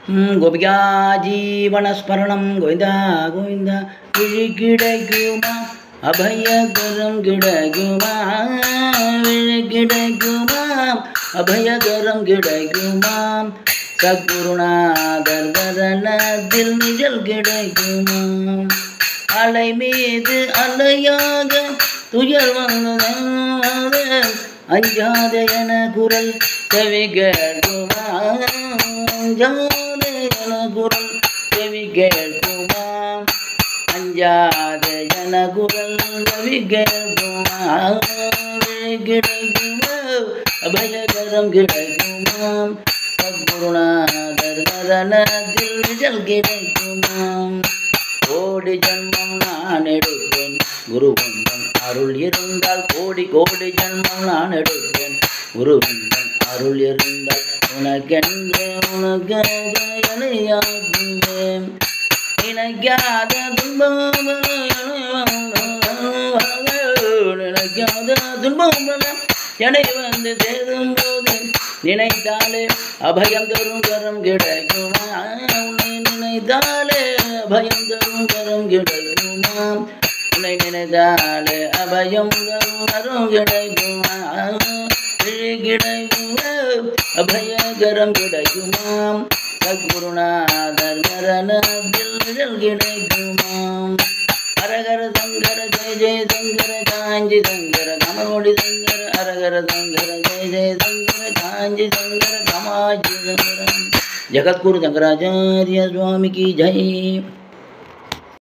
गोपिका जीवनस्मरणं गोविन्द गोविन्द विळिगिडगुमा अभयकरं गिडगुमा विळिगिडगुमा अभयकरं गिडगुमा சத்குருநாதர் தரணத்தில் நிழல் கிடைக்குமா அலை மீது அலையாக துயர் வந்தது அஞ்சாத என குரல் செவி கேட்குமா அஞ்சாத என குரல் செவி கேட்குமா அஞ்சாத என குரல் செவி கேட்குமா கிடைக்குமா அபயகரம் கிடைக்குமா சத்குருநாதர் மரணத்தில் நிழல் கிடைக்குமாம் கோடி ஜன்மம் நான் எடுப்பேன் குருவந்தன் அருள் இருந்தால் கோடி கோடி ஜன்மம் நான் எடுப்பேன் குருவந்தன் அருள் இருந்தால் உனக்கென்று உனக்காக இணையாக்குவேன் நினைக்காத துன்பம் நினைக்காத துன்பம் என்னை வந்து தேடும் போது நினைத்தாலே அபயம் தரும் கரம் கிடைக்குமா உன்னை நினைத்தாலே அபயம் தரும் கரம் கிடைக்குமா உன்னை நினைத்தாலே அபயம் தரும் கரம் கிடைக்குமா கிடைக்குமா அபயகரம் கிடைக்குமா சத்குருநாதர் மரணத்தில் நிழல் கிடைக்குமா அரகர சங்கர ஜெய ஜெய சங்கர காஞ்சி சங்கர கமலோடி சங்கர அரகர சங்கர ஜெய ஜெய சங்கர காஞ்சி சங்கர கமாஜி சங்கர जगतगुरु शंकराचार्य स्वामी की जय।